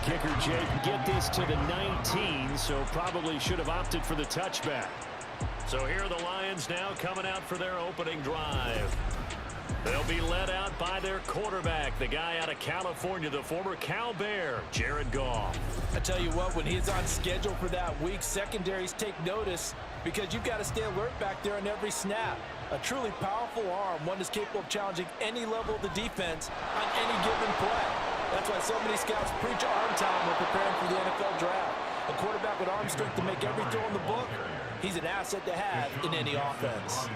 kicker, Jake, get this to the 19, so probably should have opted for the touchback. So here are the Lions now coming out for their opening drive. They'll be led out by their quarterback, the guy out of California, the former Cal Bear, Jared Goff. I tell you what, when he's on schedule for that week, secondaries take notice because you've got to stay alert back there on every snap. A truly powerful arm, one that's capable of challenging any level of the defense on any given play. That's why so many scouts preach arm time when preparing for the NFL draft. A quarterback with arm strength to make every throw in the book, he's an asset to have in any offense.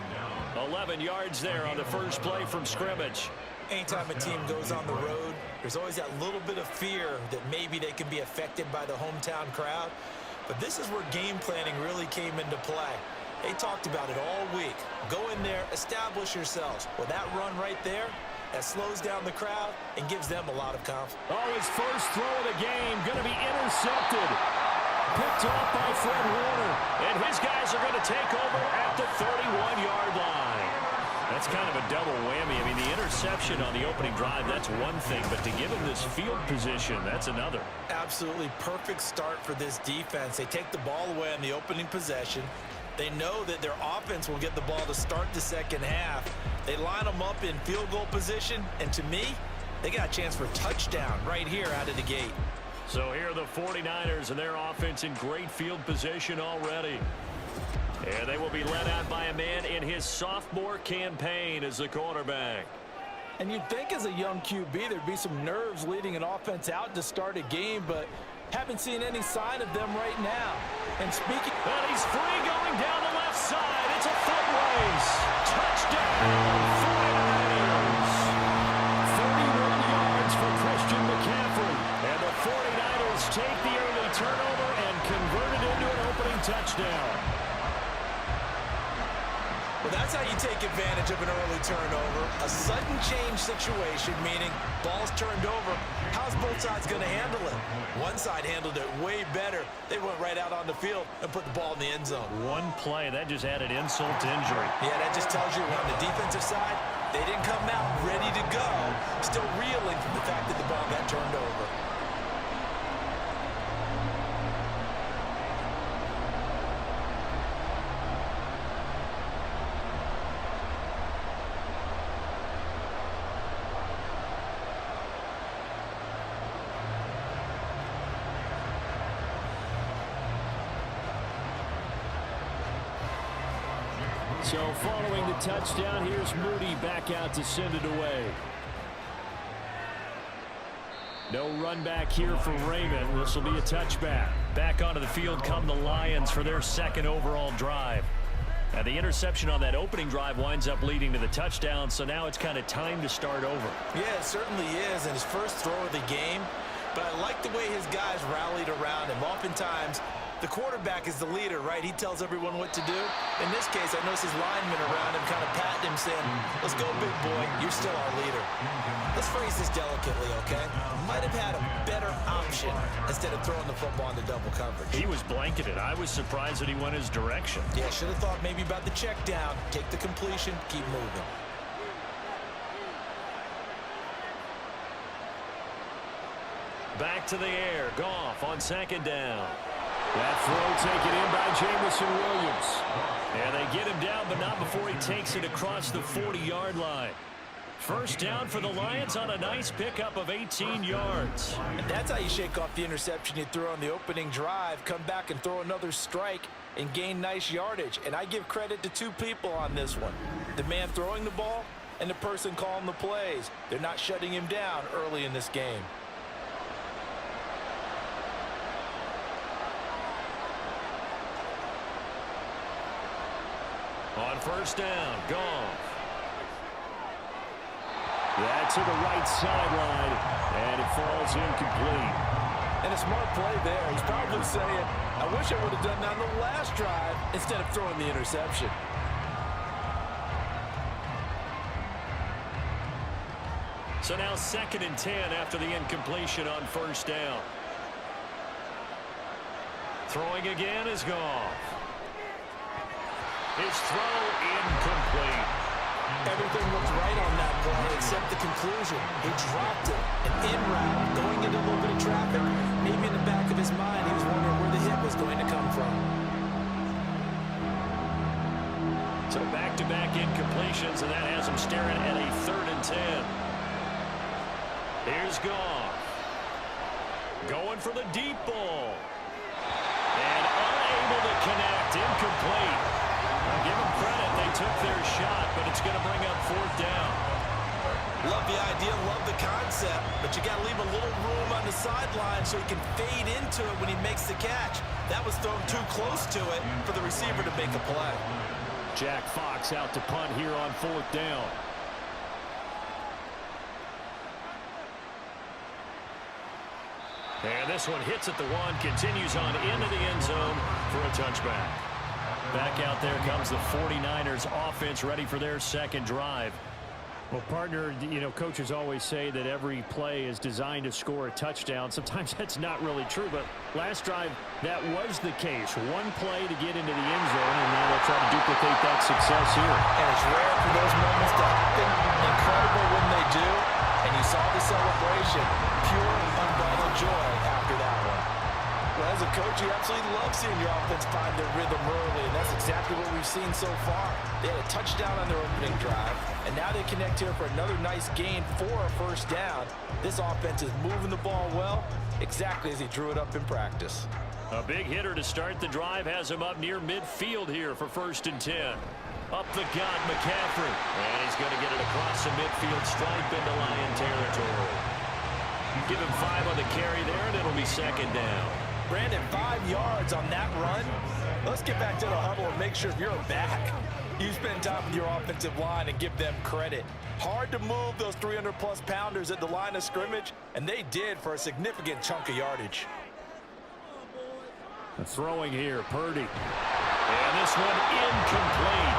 11 yards there on the first play from scrimmage. Anytime a team goes on the road, there's always that little bit of fear that maybe they can be affected by the hometown crowd. But this is where game planning really came into play. They talked about it all week. Go in there, establish yourselves. Well, that run right there, that slows down the crowd and gives them a lot of confidence. Oh, his first throw of the game going to be intercepted. Picked off by Fred Warner. And his guys are going to take over at the 31-yard line. That's kind of a double whammy. I mean, the interception on the opening drive, that's one thing. But to give him this field position, that's another. Absolutely perfect start for this defense. They take the ball away on the opening possession. They know that their offense will get the ball to start the second half. They line them up in field goal position. And to me, they got a chance for a touchdown right here out of the gate. So here are the 49ers and their offense in great field position already. And they will be led out by a man in his sophomore campaign as the quarterback. And you'd think as a young QB there'd be some nerves leading an offense out to start a game, but haven't seen any sign of them right now. And speaking... And he's free going down the left side. It's a foot race. Touchdown, 49ers. 31 yards for Christian McCaffrey. And the 49ers take the early turnover and convert it into an opening touchdown. Well, that's how you take advantage of an early turnover. A sudden change situation, meaning ball's turned over. How's both sides going to handle it? One side handled it way better. They went right out on the field and put the ball in the end zone. One play, that just added insult to injury. Yeah, that just tells you on the defensive side, they didn't come out ready to go, still reeling from the fact that the ball got turned over. So following the touchdown, here's Moody back out to send it away. No run back here for Raymond. This will be a touchback. Back onto the field come the Lions for their second overall drive. And the interception on that opening drive winds up leading to the touchdown, so now it's kind of time to start over. Yeah, it certainly is, and his first throw of the game. But I like the way his guys rallied around him. Oftentimes, the quarterback is the leader, right? He tells everyone what to do. In this case, I notice his linemen around him kind of patting him, saying, let's go, big boy. You're still our leader. Let's phrase this delicately, okay? Might have had a better option instead of throwing the football into double coverage. He was blanketed. I was surprised that he went his direction. Yeah, should have thought maybe about the check down. Take the completion, keep moving. Back to the air. Goff on second down. That throw taken in by Jamison Williams. And they get him down, but not before he takes it across the 40-yard line. First down for the Lions on a nice pickup of 18 yards. And that's how you shake off the interception you threw on the opening drive, come back and throw another strike and gain nice yardage. And I give credit to two people on this one. The man throwing the ball and the person calling the plays. They're not shutting him down early in this game. On first down, Goff. That to the right sideline, and it falls incomplete. And a smart play there. He's probably saying, I wish I would have done that on the last drive instead of throwing the interception. So now 2nd and 10 after the incompletion on first down. Throwing again is Goff. His throw incomplete. Everything looked right on that play except the conclusion. He dropped it. An in route, going into a little bit of traffic. Maybe in the back of his mind, he was wondering where the hit was going to come from. So back-to-back incompletions, and that has him staring at a 3rd and 10. Here's Goff. Going for the deep ball. And unable to connect. Incomplete. I'll give them credit. They took their shot, but it's going to bring up 4th down. Love the idea, love the concept, but you got to leave a little room on the sideline so he can fade into it when he makes the catch. That was thrown too close to it for the receiver to make a play. Jack Fox out to punt here on 4th down. And this one hits at the 1, continues on into the end zone for a touchback. Back out there comes the 49ers offense, ready for their 2nd drive. Well, partner, you know, coaches always say that every play is designed to score a touchdown. Sometimes that's not really true, but last drive, that was the case. One play to get into the end zone, and now they'll try to duplicate that success here. And it's rare for those moments to happen. Incredible when they do. And you saw the celebration. Pure, unbridled joy after that one. Well, as a coach, you absolutely love seeing your offense find their rhythm early, and that's exactly what we've seen so far. They had a touchdown on their opening drive, and now they connect here for another nice gain for a 1st down. This offense is moving the ball well, exactly as he drew it up in practice. A big hitter to start the drive has him up near midfield here for 1st and 10. Up the gut, McCaffrey. And he's going to get it across the midfield stripe into Lion territory. Give him 5 on the carry there, and it'll be 2nd down. Brandon, 5 yards on that run. Let's get back to the huddle and make sure you're back. You spend time with your offensive line and give them credit. Hard to move those 300-plus pounders at the line of scrimmage, and they did for a significant chunk of yardage. Throwing here, Purdy. And this one incomplete.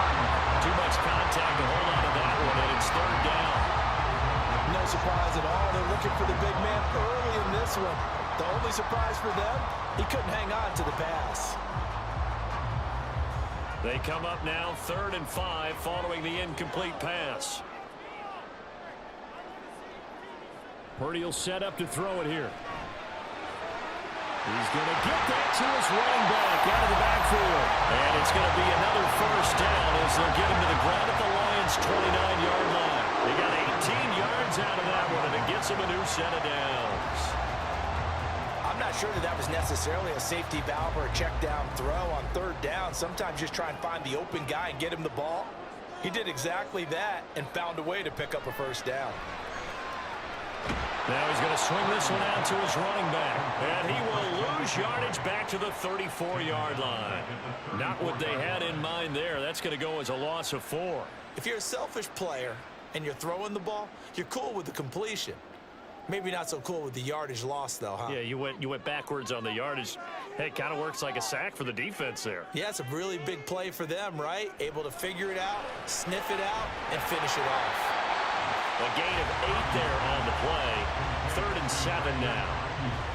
Too much contact to hold on to that one, and it's 3rd down. No surprise at all. They're looking for the big man early in this one. The only surprise for them, he couldn't hang on to the pass. They come up now 3rd and 5 following the incomplete pass. Purdy will set up to throw it here. He's going to get that to his running back out of the backfield. And it's going to be another 1st down as they'll get him to the ground at the Lions' 29-yard line. They got 18 yards out of that one, and it gets him a new set of downs. I'm not sure that was necessarily a safety valve or a check down throw on 3rd down. Sometimes just try and find the open guy and get him the ball. He did exactly that and found a way to pick up a 1st down. Now he's going to swing this one out to his running back. And he will lose yardage back to the 34-yard line. Not what they had in mind there. That's going to go as a loss of 4. If you're a selfish player and you're throwing the ball, you're cool with the completion. Maybe not so cool with the yardage loss, though, huh? Yeah, you went backwards on the yardage. Hey, it kind of works like a sack for the defense there. Yeah, it's a really big play for them, right? Able to figure it out, sniff it out, and finish it off. A gain of 8 there on the play. 3rd and 7 now.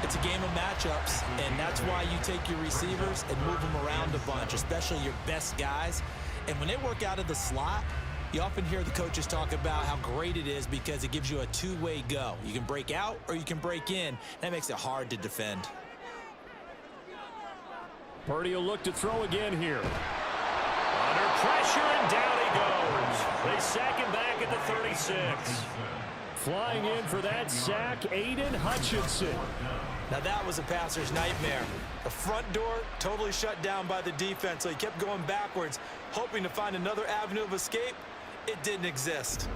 It's a game of matchups, and that's why you take your receivers and move them around a bunch, especially your best guys. And when they work out of the slot, you often hear the coaches talk about how great it is because it gives you a two-way go. You can break out or you can break in. That makes it hard to defend. Purdy will look to throw again here. Under pressure, and down he goes. They sack him back at the 36. Flying in for that sack, Aiden Hutchinson. Now that was a passer's nightmare. The front door totally shut down by the defense, so he kept going backwards, hoping to find another avenue of escape. It didn't exist.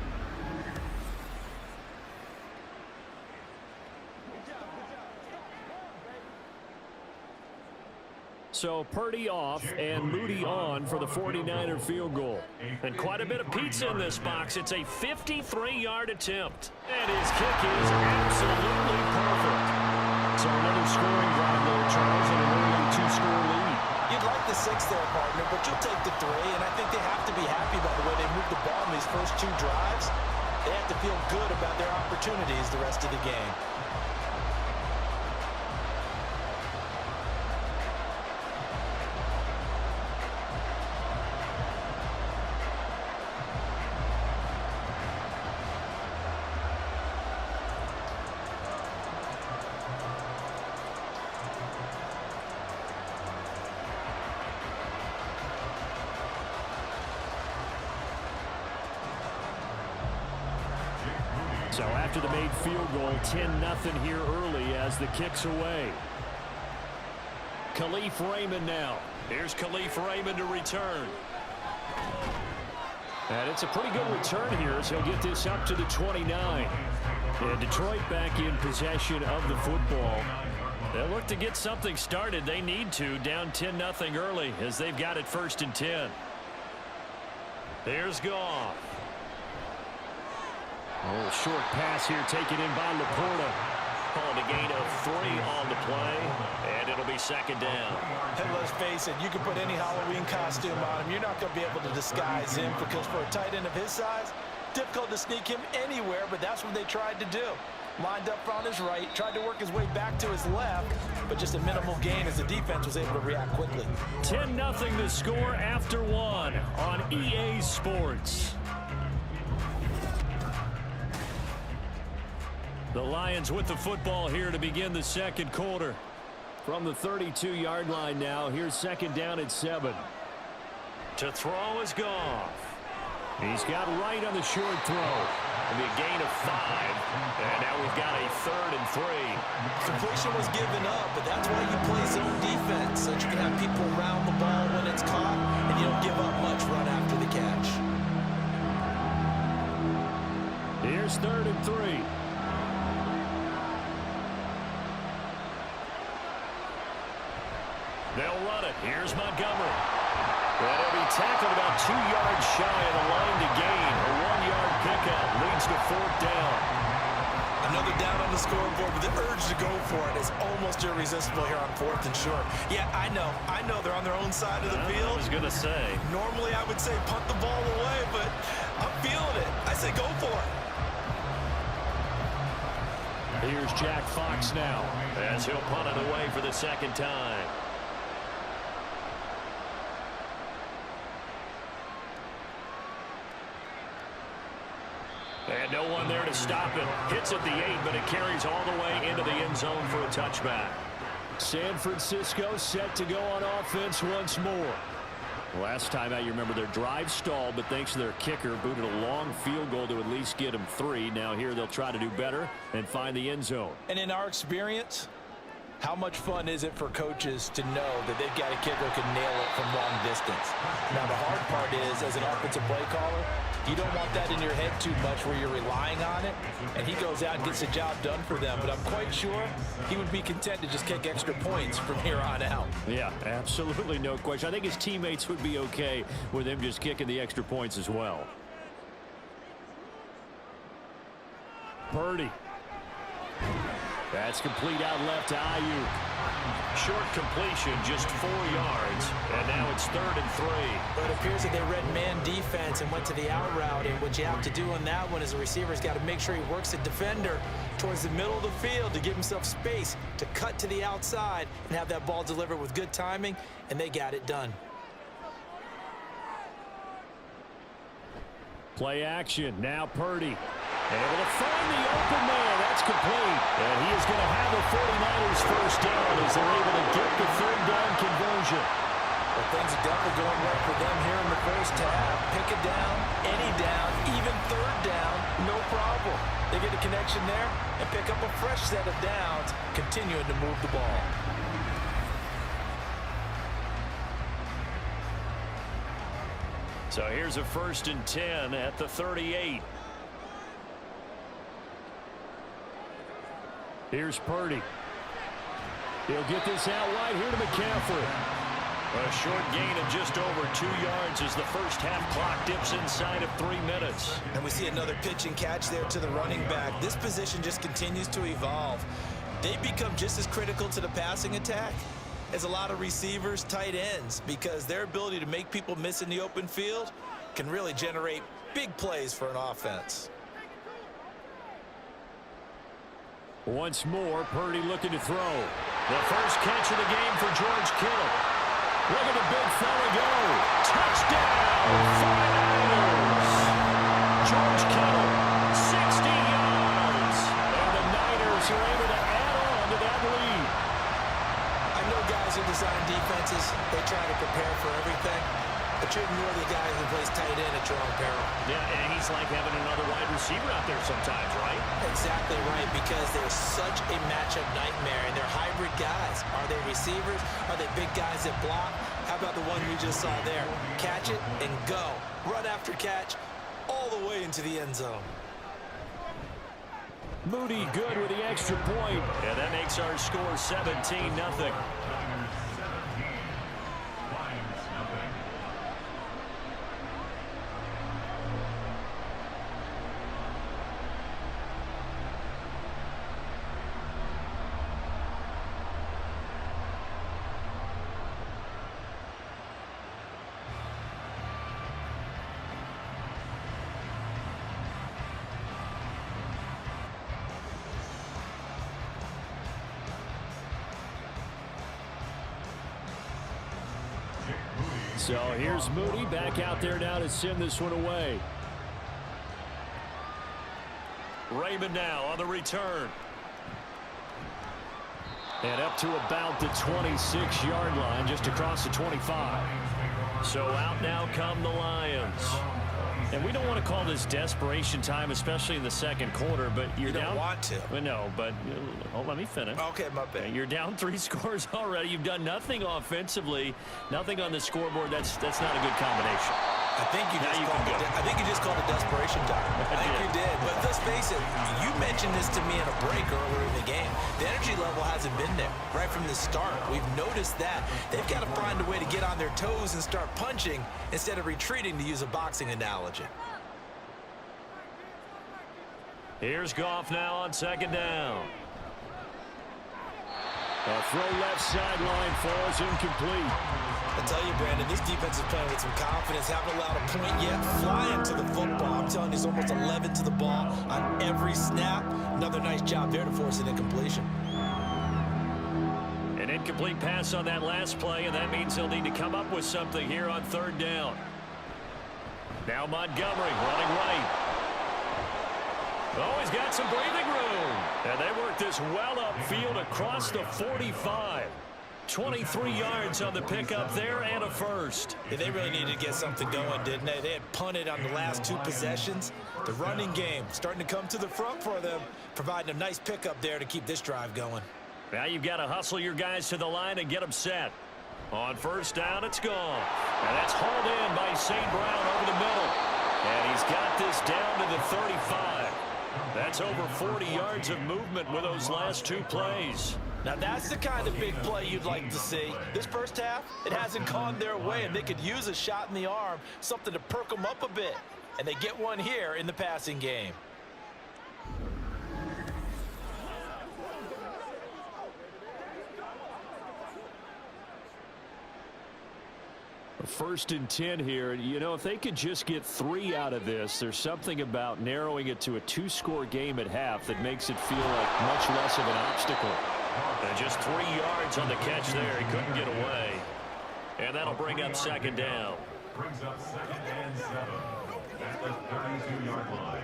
So Purdy off and Moody on for the 49er field goal. And quite a bit of pizza in this box. It's a 53-yard attempt. And his kick is absolutely perfect. So another scoring drive there, Charles, and an early 2-score lead. You'd like the 6 there, partner, but you'll take the 3, and I think they have to be happy by the way they moved the ball in these first 2 drives. They have to feel good about their opportunities the rest of the game. So after the made field goal, 10-0 here early as the kick's away. Khalif Raymond now. Here's Khalif Raymond to return. And it's a pretty good return here as he'll get this up to the 29. And Detroit back in possession of the football. They'll look to get something started. They need to, down 10-0 early as they've got it 1st and 10. Here's Goff. Oh, short pass here taken in by Laporta. Calling a gain of 3 on the play, and it'll be 2nd down. And let's face it, you can put any Halloween costume on him. You're not going to be able to disguise him because for a tight end of his size, difficult to sneak him anywhere, but that's what they tried to do. Lined up on his right, tried to work his way back to his left, but just a minimal gain as the defense was able to react quickly. 10-0 the score after 1 on EA Sports. The Lions with the football here to begin the second quarter. From the 32-yard line now, here's 2nd down at 7. To throw is Goff. He's got right on the short throw. It'll be a gain of 5. And now we've got a 3rd and 3. Completion was given up, but that's why you play zone defense, so that you can have people around the ball when it's caught, and you don't give up much run after the catch. Here's 3rd and 3. They'll run it. Here's Montgomery. And he'll be tackled about 2 yards shy of the line to gain. A 1-yard pickup leads to 4th down. Another down on the scoreboard, but the urge to go for it is almost irresistible here on 4th and short. Yeah, I know they're on their own side of the field. I was going to say. Normally I would say punt the ball away, but I'm feeling it. I say go for it. Here's Jack Fox now as he'll punt it away for the 2nd time. And no one there to stop it. Hits at the 8, but it carries all the way into the end zone for a touchback. San Francisco set to go on offense once more. Last time out, you remember their drive stalled, but thanks to their kicker, booted a long field goal to at least get them 3. Now here they'll try to do better and find the end zone. And in our experience, how much fun is it for coaches to know that they've got a kicker who can nail it from long distance? Now, the hard part is, as an offensive play caller, you don't want that in your head too much where you're relying on it, and he goes out and gets the job done for them. But I'm quite sure he would be content to just kick extra points from here on out. Yeah, absolutely no question. I think his teammates would be okay with him just kicking the extra points as well. Purdy. That's complete out left to Ayuk. Short completion, just 4 yards, and now it's 3rd and 3. But it appears that they read man defense and went to the out route, and what you have to do on that one is the receiver's got to make sure he works the defender towards the middle of the field to give himself space to cut to the outside and have that ball delivered with good timing, and they got it done. Play action, now Purdy. Able to find the open man. That's complete. And he is going to have the 49ers first down as they're able to get the 3rd down conversion. Well, things are definitely going well for them here in the first half. Pick it down, any down, even 3rd down, no problem. They get a connection there and pick up a fresh set of downs, continuing to move the ball. So here's a 1st and 10 at the 38. Here's Purdy. He'll get this out wide here to McCaffrey. A short gain of just over 2 yards as the first half clock dips inside of 3 minutes. And we see another pitch and catch there to the running back. This position just continues to evolve. They become just as critical to the passing attack as a lot of receivers, tight ends, because their ability to make people miss in the open field can really generate big plays for an offense. Once more, Purdy looking to throw. The first catch of the game for George Kittle. Look at the big fella go. Touchdown, 49ers. George Kittle, 60 yards. And the Niners are able to add on to that lead. I know guys who design defenses, they try to prepare for everything. But Don't you ignore the guy who plays tight end at your own peril. Yeah, and he's like having another wide receiver out there sometimes, right? Exactly right, because they're such a matchup nightmare, and they're hybrid guys. Are they receivers? Are they big guys that block? How about the one we just saw there? Catch it and go. Run after catch all the way into the end zone. Moody good with the extra point. And that makes our score 17-0. So here's Moody back out there now to send this one away. Raymond now on the return. And up to about the 26-yard line, just across the 25. So out now come the Lions. And we don't want to call this desperation time, especially in the second quarter, but you're down. You don't want to. Well, no, but let me finish. Okay, my bad. You're down 3 scores already. You've done nothing offensively, nothing on the scoreboard. That's not a good combination. I think you just called it desperation time. I think you did. But let's face it, you mentioned this to me in a break earlier in the game. The energy level hasn't been there right from the start. We've noticed that. They've got to find a way to get on their toes and start punching instead of retreating, to use a boxing analogy. Here's Goff now on second down. A throw left sideline falls incomplete. I tell you, Brandon, this defense is playing with some confidence. Haven't allowed a point yet. Flying to the football. I'm telling you, it's almost 11 to the ball on every snap. Another nice job there to force an incompletion. An incomplete pass on that last play, and that means they'll need to come up with something here on third down. Now Montgomery running right. Oh, he's got some breathing room. And they work this well upfield across the 45. 23 yards on the pickup there and a first. Yeah, they really needed to get something going, didn't they? They had punted on the last 2 possessions. The running game starting to come to the front for them, providing a nice pickup there to keep this drive going. Now you've got to hustle your guys to the line and get them set. On first down, it's gone. And that's hauled in by St. Brown over the middle. And he's got this down to the 35. That's over 40 yards of movement with those last 2 plays. Now that's the kind of big play you'd like to see. This first half, it hasn't gone their way, and they could use a shot in the arm, something to perk them up a bit. And they get one here in the passing game. First and 10 here. You know, if they could just get 3 out of this, there's something about narrowing it to a 2-score game at half that makes it feel like much less of an obstacle. And just 3 yards on the catch there. He couldn't get away. And that'll bring up second down. Brings up second and 7 at the 32-yard line.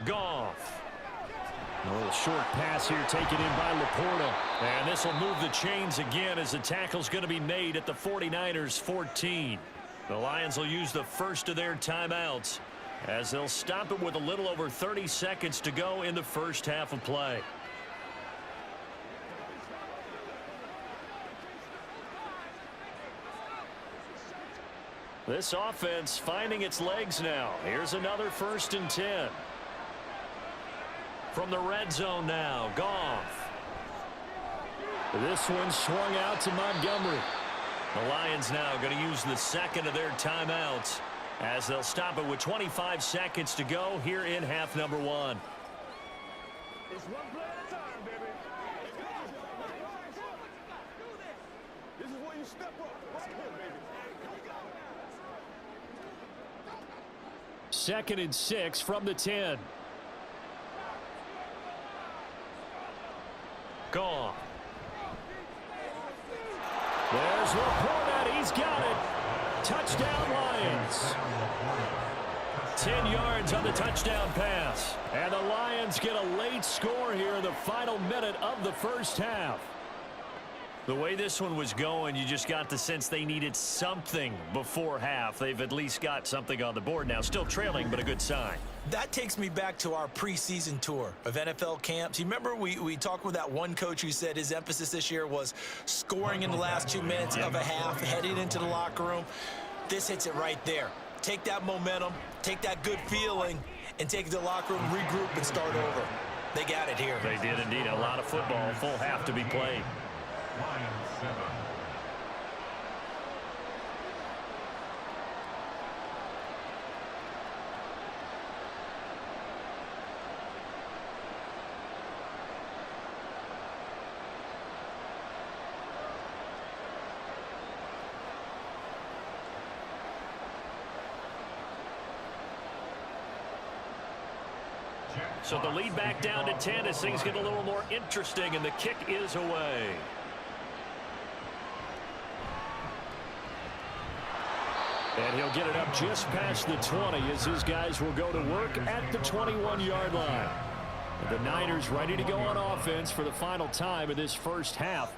Goff. A little short pass here taken in by Laporta. And this will move the chains again as the tackle's going to be made at the 49ers 14. The Lions will use the first of their timeouts as they'll stop it with a little over 30 seconds to go in the first half of play. This offense finding its legs now. Here's another first and 10. From the red zone now, Goff. This one swung out to Montgomery. The Lions now going to use the second of their timeouts as they'll stop it with 25 seconds to go here in half number 1. It's one play at a time, baby. This is where you step up. Right here, baby. Second and 6 from the 10. Gone. There's Laporta. He's got it. Touchdown, Lions. 10 yards on the touchdown pass. And the Lions get a late score here in the final minute of the first half. The way this one was going, you just got the sense they needed something before half. They've at least got something on the board now. Still trailing, but a good sign. That takes me back to our preseason tour of NFL camps. You remember we talked with that one coach who said his emphasis this year was scoring in the last 2 minutes of a half, heading into the locker room. This hits it right there. Take that momentum, take that good feeling, and take it to the locker room, regroup, and start over. They got it here. They did indeed. A lot of football, full half to be played. Lions 7. So the lead back down to 10 as things get a little more interesting, and the kick is away. And he'll get it up just past the 20 as his guys will go to work at the 21-yard line. The Niners ready to go on offense for the final time of this first half.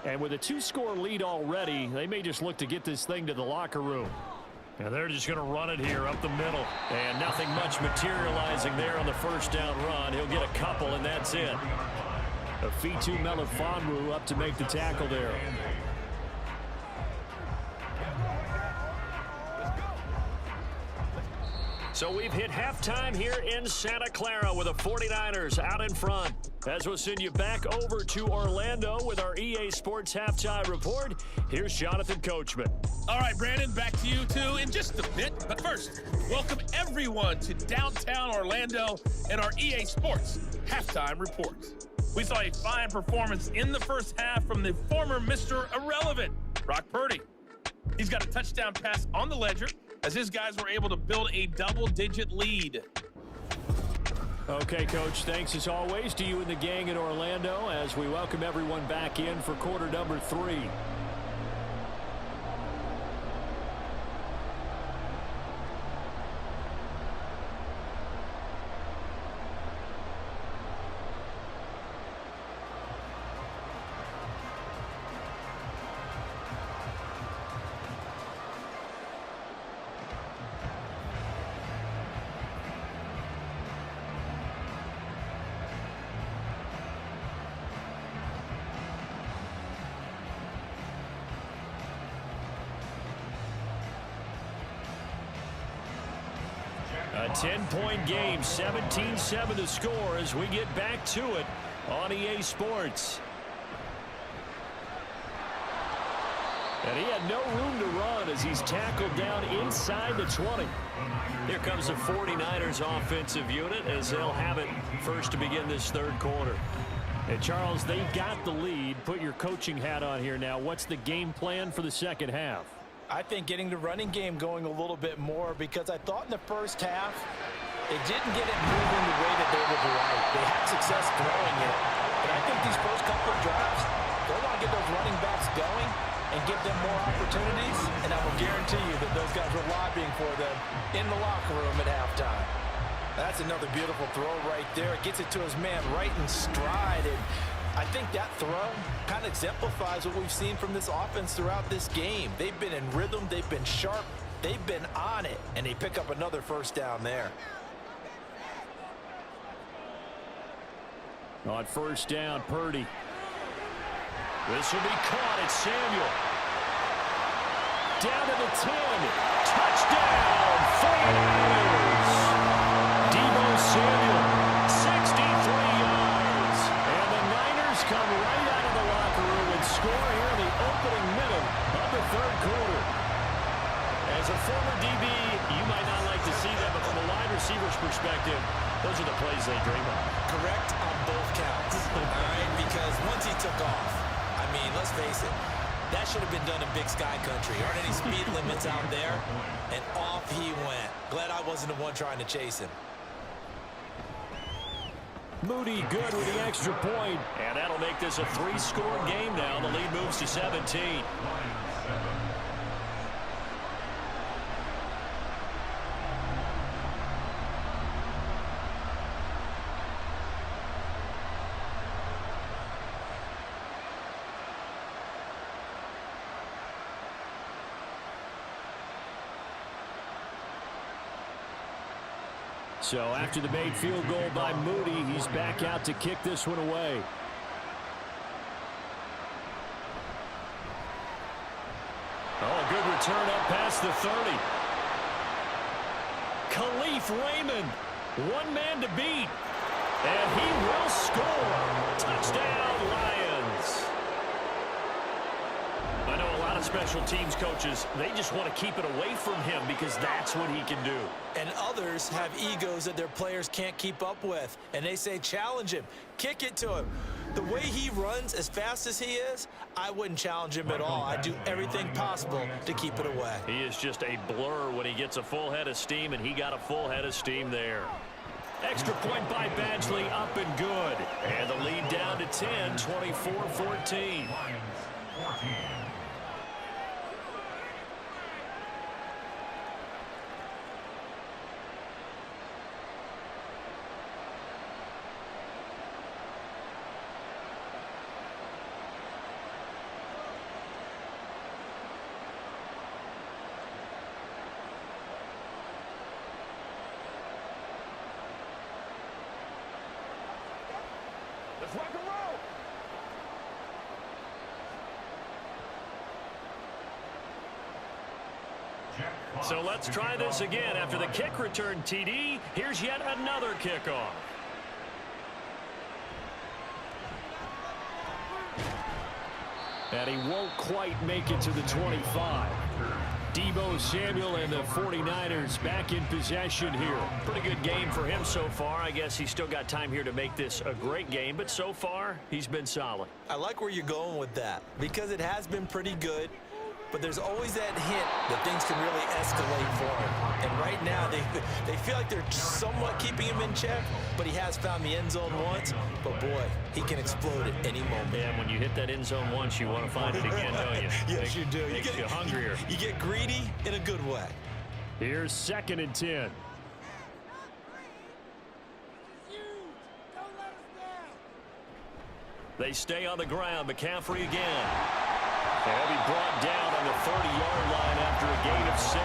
And with a 2-score lead already, they may just look to get this thing to the locker room. And they're just going to run it here up the middle. And nothing much materializing there on the first down run. He'll get a couple, and that's it. O.MELLYY up to make the tackle there. So we've hit halftime here in Santa Clara with the 49ers out in front. As we'll send you back over to Orlando with our EA Sports Halftime Report, here's Jonathan Coachman. All right, Brandon, back to you two in just a bit. But first, welcome everyone to downtown Orlando and our EA Sports Halftime Report. We saw a fine performance in the first half from the former Mr. Irrelevant, Brock Purdy. He's got a touchdown pass on the ledger as his guys were able to build a double-digit lead. Okay, Coach, thanks as always to you and the gang in Orlando as we welcome everyone back in for quarter number 3. A 10-point game, 17-7 the score as we get back to it on EA Sports. And he had no room to run as he's tackled down inside the 20. Here comes the 49ers offensive unit as they'll have it first to begin this third quarter. And Charles, they've got the lead. Put your coaching hat on here now. What's the game plan for the second half? I think getting the running game going a little bit more, because I thought in the first half it didn't get it moving the way that they would like. They had success throwing it, but I think these first couple of drives, they want to get those running backs going and give them more opportunities, and I will guarantee you that those guys were lobbying for them in the locker room at halftime. That's another beautiful throw right there. It gets it to his man right in stride, and I think that throw kind of exemplifies what we've seen from this offense throughout this game. They've been in rhythm, they've been sharp, they've been on it, and they pick up another first down there. On first down, Purdy. This will be caught. It's Samuel. Down to the 10. Touchdown, 49ers. Deebo Samuel, 63 yards. And the Niners come right out of the locker room and score here in the opening minute of the third quarter. As a former DB, you might not like to see that, but from a wide receiver's perspective, those are the plays they dream of. Correct on both counts, all right? Because once he took off, I mean, let's face it, that should have been done in Big Sky Country. Aren't any speed limits out there? And off he went. Glad I wasn't the one trying to chase him. Moody good with the extra point. And that'll make this a 3-score game now. The lead moves to 17. So after the made field goal by Moody, he's back out to kick this one away. Oh, good return up past the 30. Khalif Raymond, one man to beat. And he will score. Touchdown, Lions. I know a lot of special teams coaches, they just want to keep it away from him because that's what he can do. And others have egos that their players can't keep up with. And they say, challenge him, kick it to him. The way he runs as fast as he is, I wouldn't challenge him at all. I'd do everything possible to keep it away. He is just a blur when he gets a full head of steam, and he got a full head of steam there. Extra point by Badgley, up and good. And the lead down to 10, 24-14. Let's rock and roll. So let's try this again. After the kick return TD, here's yet another kickoff. And he won't quite make it to the 25. Deebo Samuel and the 49ers back in possession here. Pretty good game for him so far. I guess he's still got time here to make this a great game, but so far, he's been solid. I like where you're going with that because it has been pretty good, but there's always that hint that things can really escalate for him. And right now, they feel like they're somewhat keeping him in check, but he has found the end zone once. But, boy, he can explode at any moment. Yeah, when you hit that end zone once, you want to find it again, don't you? Yes, you do. Makes you hungrier. You get greedy in a good way. Here's 2nd and 10. They stay on the ground. McCaffrey again. He'll be brought down on the 30-yard line after a gain of 6.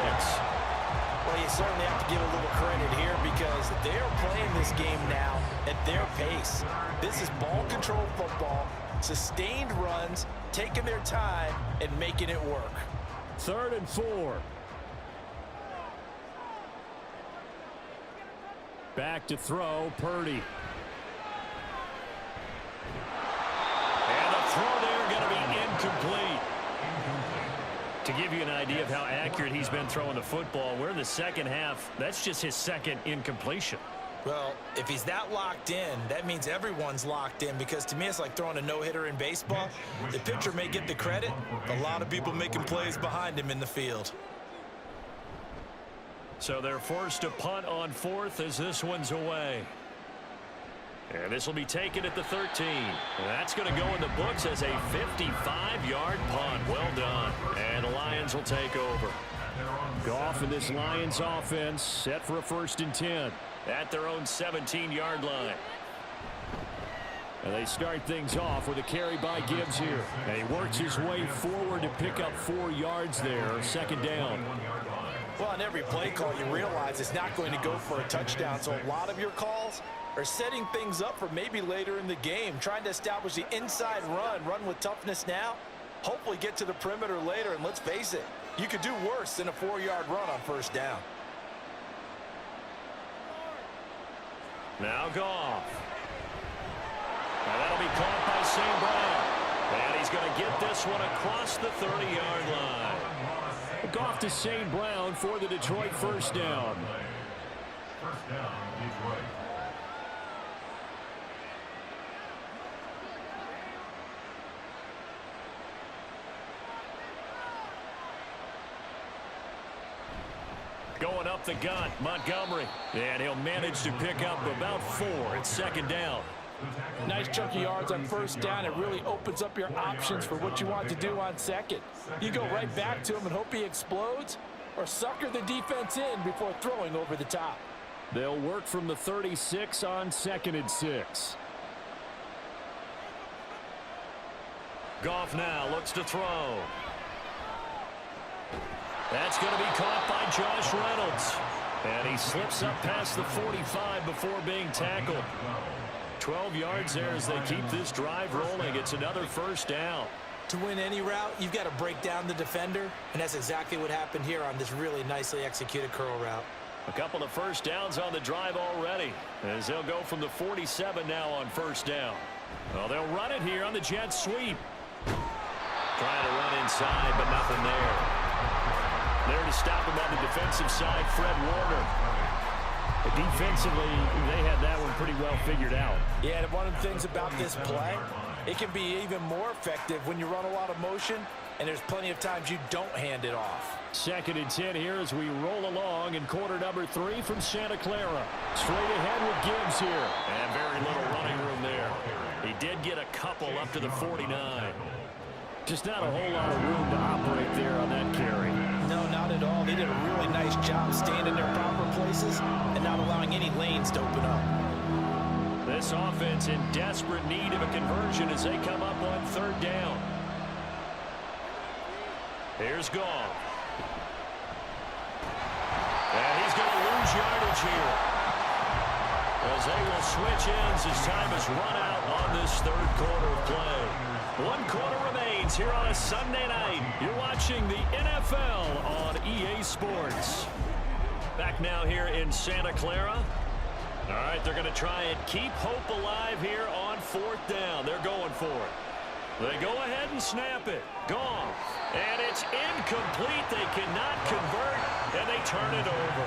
Well, you certainly have to give a little credit here because they're playing this game now at their pace. This is ball control football, sustained runs, taking their time, and making it work. 3rd and 4. Back to throw, Purdy. And the throw there going to be incomplete. To give you an idea of how accurate he's been throwing the football, we're in the second half. That's just his 2nd incompletion. Well, if he's that locked in, that means everyone's locked in because to me it's like throwing a no-hitter in baseball. The pitcher may get the credit, but a lot of people making plays behind him in the field. So they're forced to punt on 4th as this one's away. And this will be taken at the 13. And that's going to go in the books as a 55-yard punt. Well done. And the Lions will take over. Goff and this Lions offense set for a 1st and 10 at their own 17-yard line. And they start things off with a carry by Gibbs here. And he works his way forward to pick up 4 yards there, 2nd down. Well, on every play call, you realize it's not going to go for a touchdown. So a lot of your calls are setting things up for maybe later in the game, trying to establish the inside run with toughness now, hopefully get to the perimeter later. And let's face it, you could do worse than a 4-yard run on 1st down. Now Goff. Now that'll be caught by St. Brown. And he's going to get this one across the 30-yard line. Goff to St. Brown for the Detroit 1st down. 1st down, Detroit. Going up the gut, Montgomery. And he'll manage to pick up about 4 at 2nd down. Nice chunk of yards on 1st down. It really opens up your options for what you want to do on 2nd. You go right back to him and hope he explodes, or sucker the defense in before throwing over the top. They'll work from the 36 on 2nd and 6. Goff now looks to throw. That's going to be caught by Josh Reynolds. And he slips up past the 45 before being tackled. 12 yards there as they keep this drive rolling. It's another first down. To win any route, you've got to break down the defender, and that's exactly what happened here on this really nicely executed curl route. A couple of first downs on the drive already, as they'll go from the 47 now on first down. Well, they'll run it here on the jet sweep. Trying to run inside, but nothing there. There to stop him on the defensive side, Fred Warner. But defensively, they had that one pretty well figured out. Yeah, and one of the things about this play, it can be even more effective when you run a lot of motion, and there's plenty of times you don't hand it off. 2nd and 10 here as we roll along in quarter number 3 from Santa Clara. Straight ahead with Gibbs here. And very little running room there. He did get a couple up to the 49. Just not a whole lot of room to operate there on that carry. No, not at all. They did a really nice job staying in their proper places and not allowing any lanes to open up. This offense in desperate need of a conversion as they come up on 3rd down. Here's Goff. And he's going to lose yardage here, as they will switch ends as time is run out on this 3rd quarter of play. 1 quarter remains here on a Sunday night. You're watching the NFL on EA Sports. Back now here in Santa Clara. All right, they're going to try and keep hope alive here on 4th down. They're going for it. They go ahead and snap it. Gone. And it's incomplete. They cannot convert, and they turn it over.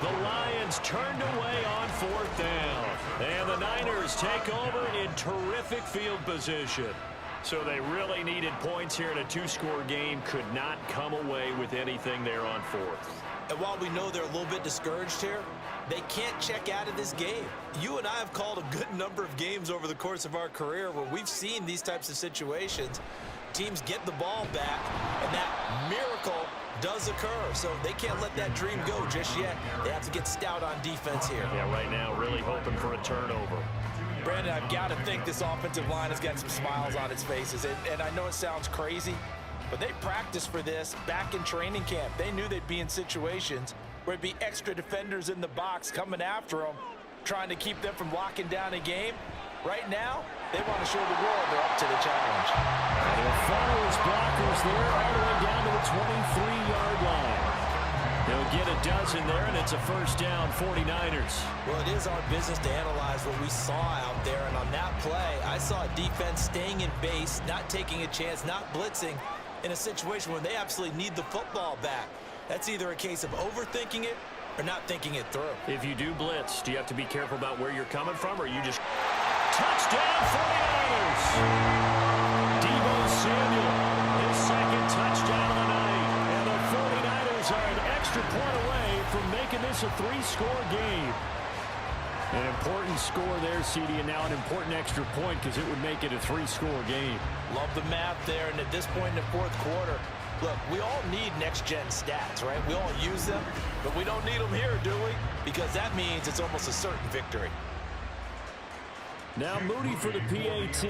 The Lions turned away on 4th down. And the Niners take over in terrific field position. So they really needed points here in a 2-score game. Could not come away with anything there on 4th. And while we know they're a little bit discouraged here, they can't check out of this game. You and I have called a good number of games over the course of our career where we've seen these types of situations. Teams get the ball back, and that miracle does occur. So they can't let that dream go just yet. They have to get stout on defense here. Yeah, right now really hoping for a turnover. Brandon, I've got to think this offensive line has got some smiles on its faces. And I know it sounds crazy, but they practiced for this back in training camp. They knew they'd be in situations where it'd be extra defenders in the box coming after them, trying to keep them from locking down a game. Right now, they want to show the world they're up to the challenge. They'll follow his blockers there all the way down to the 23-yard line. They'll get a dozen there, and it's a first down, 49ers. Well, it is our business to analyze what we saw out there, and on that play, I saw a defense staying in base, not taking a chance, not blitzing, in a situation where they absolutely need the football back. That's either a case of overthinking it or not thinking it through. If you do blitz, do you have to be careful about where you're coming from, or you just... Touchdown, 49ers! Deebo Samuel, his 2nd touchdown of the night. And the 49ers are an extra point away from making this a 3-score game. An important score there, CD, and now an important extra point because it would make it a 3-score game. Love the math there, and at this point in the 4th quarter, look, we all need next-gen stats, right? We all use them, but we don't need them here, do we? Because that means it's almost a certain victory. Now Moody for the PAT.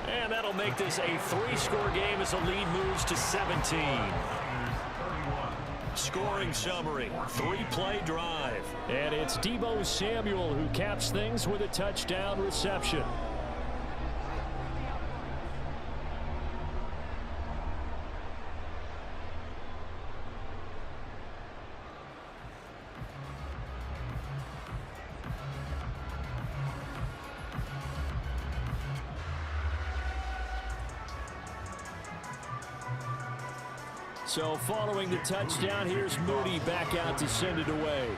And that'll make this a 3-score game as the lead moves to 17. Scoring summary, 3-play drive. And it's Deebo Samuel who caps things with a touchdown reception. So following the touchdown, here's Moody back out to send it away.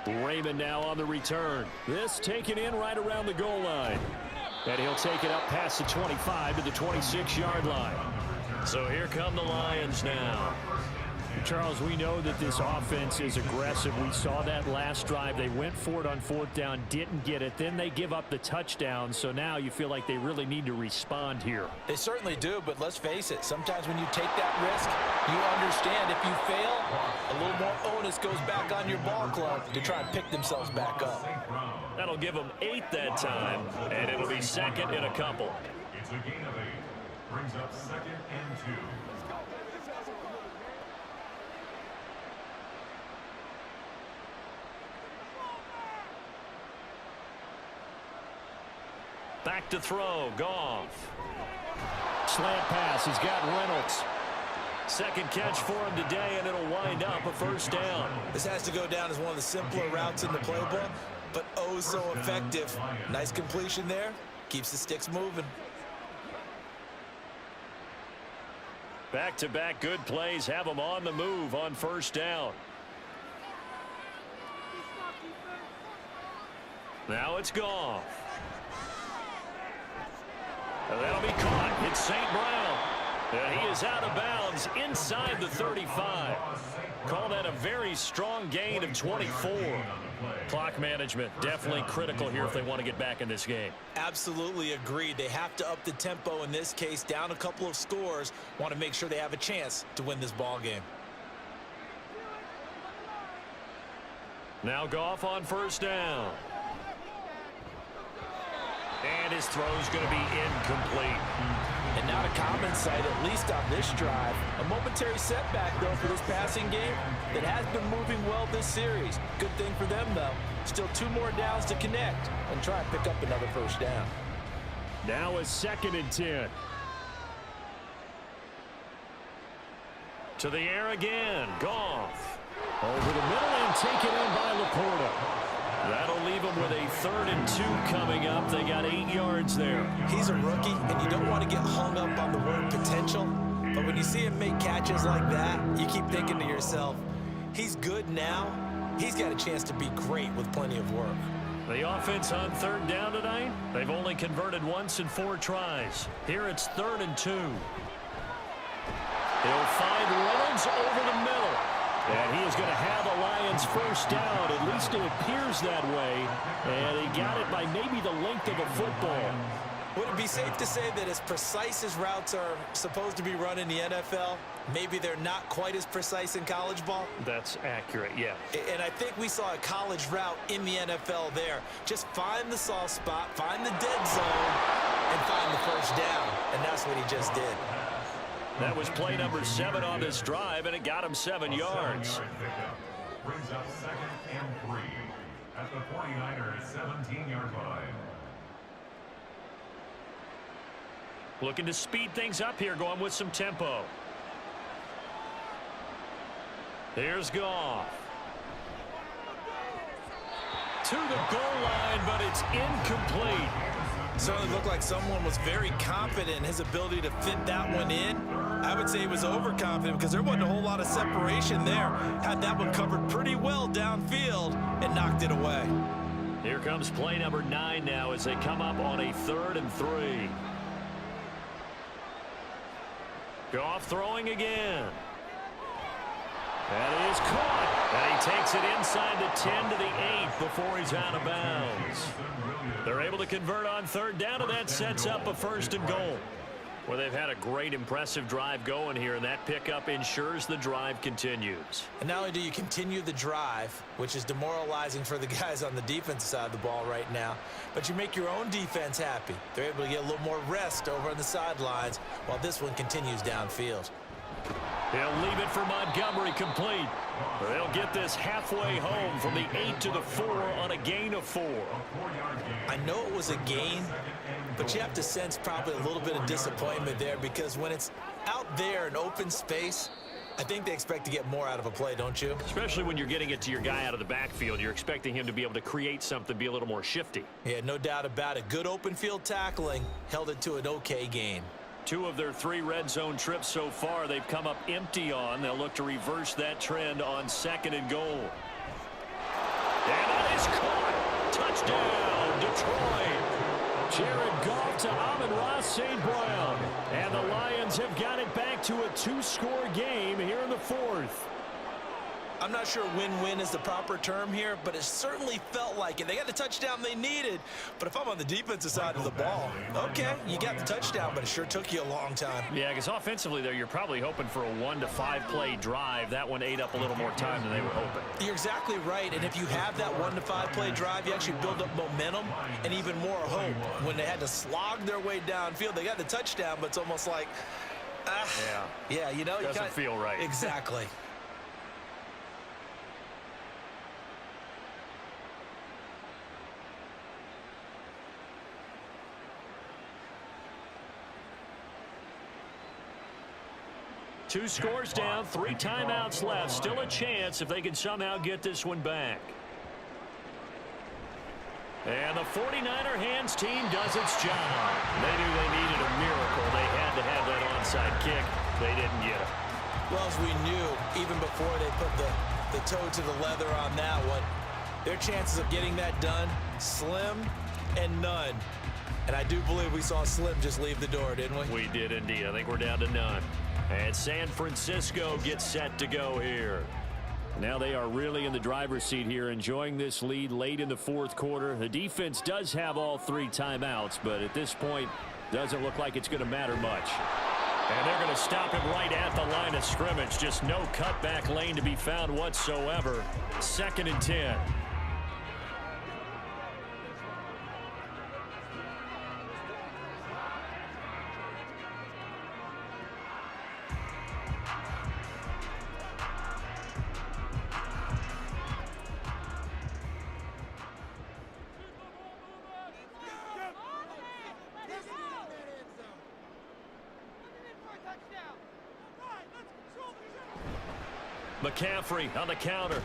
Raymond now on the return. This taken in right around the goal line. And he'll take it up past the 25 to the 26-yard line. So here come the Lions now. Charles, we know that this offense is aggressive. We saw that last drive. They went for it on 4th down, didn't get it. Then they give up the touchdown. So now you feel like they really need to respond here. They certainly do, but let's face it. Sometimes when you take that risk, you understand if you fail, a little more onus goes back on your ball club to try and pick themselves back up. That'll give them 8 that time, and it'll be 2nd and a couple. It's a gain of 8. Brings up 2nd and 2. Back to throw, Goff. Slant pass, he's got Reynolds. Second catch for him today, and it'll wind up a first down. This has to go down as one of the simpler routes in the playbook, but oh so effective. Nice completion there. Keeps the sticks moving. Back-to-back good plays have them on the move on first down. Now it's Goff. That'll be caught. It's St. Brown. And he is out of bounds inside the 35. Call that a very strong gain of 24. Clock management definitely critical here if they want to get back in this game. Absolutely agreed. They have to up the tempo in this case, down a couple of scores. Want to make sure they have a chance to win this ball game. Now Goff on first down. And his throw's going to be incomplete. And not a common sight, at least on this drive. A momentary setback, though, for this passing game that has been moving well this series. Good thing for them, though. Still 2 more downs to connect and try and pick up another first down. Now a 2nd and 10. To the air again. Goff. Over the middle and taken in by Laporta. That'll leave them with a 3rd and 2 coming up. They got 8 yards there. He's a rookie, and you don't want to get hung up on the word potential. But when you see him make catches like that, you keep thinking to yourself, he's good now. He's got a chance to be great with plenty of work. The offense on 3rd down tonight, they've only converted once in 4 tries. Here it's 3rd and 2. He'll find Reynolds over the middle. And he is going to have the Lions first down. At least it appears that way. And he got it by maybe the length of a football. Would it be safe to say that as precise as routes are supposed to be run in the NFL, maybe they're not quite as precise in college ball? That's accurate, yeah. And I think we saw a college route in the NFL there. Just find the soft spot, find the dead zone, and find the first down. And that's what he just did. That was play number 7 on this drive, and it got him 7 yards. Brings up 2nd and 3 at the 49ers 17-yard line. Looking to speed things up here, going with some tempo. Here's Goff. To the goal line, but it's incomplete. Certainly looked like someone was very confident in his ability to fit that one in. I would say he was overconfident because there wasn't a whole lot of separation there. Had that one covered pretty well downfield and knocked it away. Here comes play number 9 now as they come up on a 3rd and 3. Goff throwing again. That is caught. And he takes it inside the 10 to the 8 before he's out of bounds. They're able to convert on 3rd down, and that sets up a 1st and goal. Well, they've had a great, impressive drive going here, and that pickup ensures the drive continues. And not only do you continue the drive, which is demoralizing for the guys on the defensive side of the ball right now, but you make your own defense happy. They're able to get a little more rest over on the sidelines while this one continues downfield. He'll leave it for Montgomery complete. They'll get this halfway home from the 8 to the 4 on a gain of 4. I know it was a gain, but you have to sense probably a little bit of disappointment there because when it's out there in open space, I think they expect to get more out of a play, don't you? Especially when you're getting it to your guy out of the backfield. You're expecting him to be able to create something, be a little more shifty. Yeah, no doubt about it. Good open field tackling held it to an okay gain. 2 of their 3 red zone trips so far they've come up empty on. They'll look to reverse that trend on 2nd and goal. And that is caught. Touchdown, Detroit. Jared Goff to Amon-Ra St. Brown. And the Lions have got it back to a 2-score game here in the 4th. I'm not sure win-win is the proper term here, but it certainly felt like it. They got the touchdown they needed, but if I'm on the defensive side of the ball, okay, you got the touchdown, but it sure took you a long time. Yeah, because offensively there, you're probably hoping for a 1 to 5 play drive. That one ate up a little more time than they were hoping. You're exactly right, and if you have that 1 to 5 play drive, you actually build up momentum and even more hope. When they had to slog their way downfield, they got the touchdown, but it's almost like, yeah, you know, doesn't feel right. Exactly. Two scores down, 3 timeouts left. Still a chance if they can somehow get this one back. And the 49er hands team does its job. They knew they needed a miracle. They had to have that onside kick. They didn't get it. Well, as we knew, even before they put the toe to the leather on that one, their chances of getting that done, slim and none. And I do believe we saw Slim just leave the door, didn't we? We did indeed. I think we're down to none. And San Francisco gets set to go here. Now they are really in the driver's seat here, enjoying this lead late in the fourth quarter. The defense does have all 3 timeouts, but at this point, doesn't look like it's going to matter much. And they're going to stop him right at the line of scrimmage. Just no cutback lane to be found whatsoever. 2nd and 10. McCaffrey on the counter.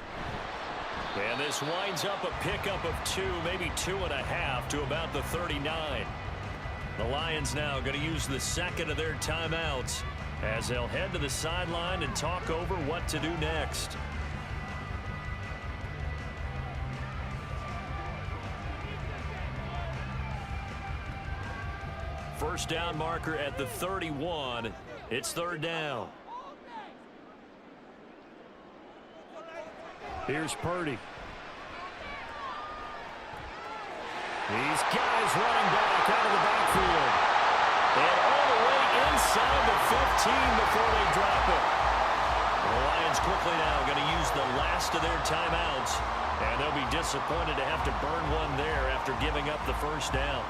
And this winds up a pickup of 2, maybe 2.5 to about the 39. The Lions now going to use the 2nd of their timeouts as they'll head to the sideline and talk over what to do next. First down marker at the 31. It's 3rd down. Here's Purdy. These guys running back out of the backfield. And all the way inside the 15 before they drop it. The Lions quickly now going to use the last of their timeouts. And they'll be disappointed to have to burn one there after giving up the first down.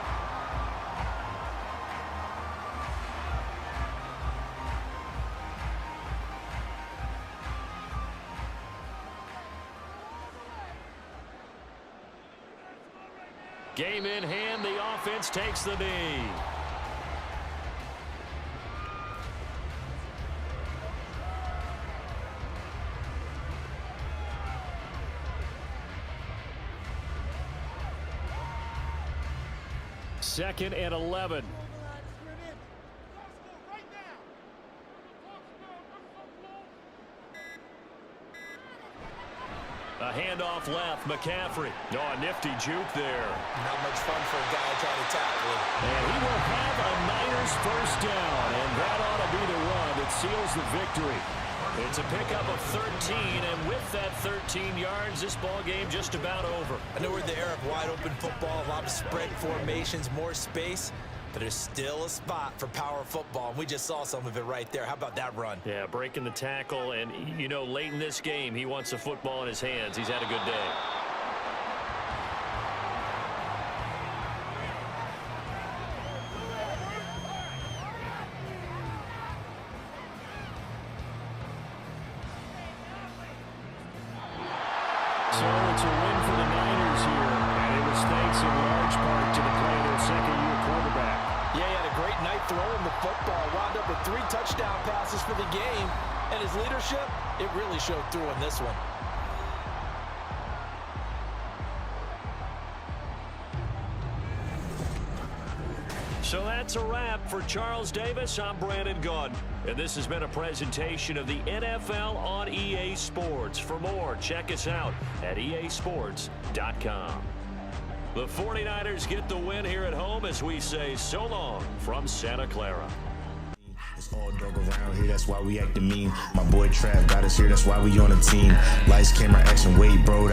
Game in hand, the offense takes the knee. Second and 11. A handoff left, McCaffrey. Oh, a nifty juke there. Not much fun for a guy trying to tackle him. And he will have a Niners first down, and that ought to be the run that seals the victory. It's a pickup of 13, and with that 13 yards, this ball game just about over. I know we're in the era of wide open football, a lot of spread formations, more space, but there's still a spot for power football, and we just saw some of it right there. How about that run? Yeah, breaking the tackle, and, you know, late in this game, he wants the football in his hands. He's had a good day. So it's a win for the Niners here, and it was thanks in large part to the play of their second-year quarterback. Yeah, he had a great night throwing the football. Wound up with 3 touchdown passes for the game. And his leadership, it really showed through in this one. So that's a wrap for Charles Davis. I'm Brandon Gunn. And this has been a presentation of the NFL on EA Sports. For more, check us out at easports.com. The 49ers get the win here at home as we say so long from Santa Clara. It's all Dog around here, that's why we acting mean. My boy Trav got us here, that's why we on the team. Lights, camera, action, wait, bro.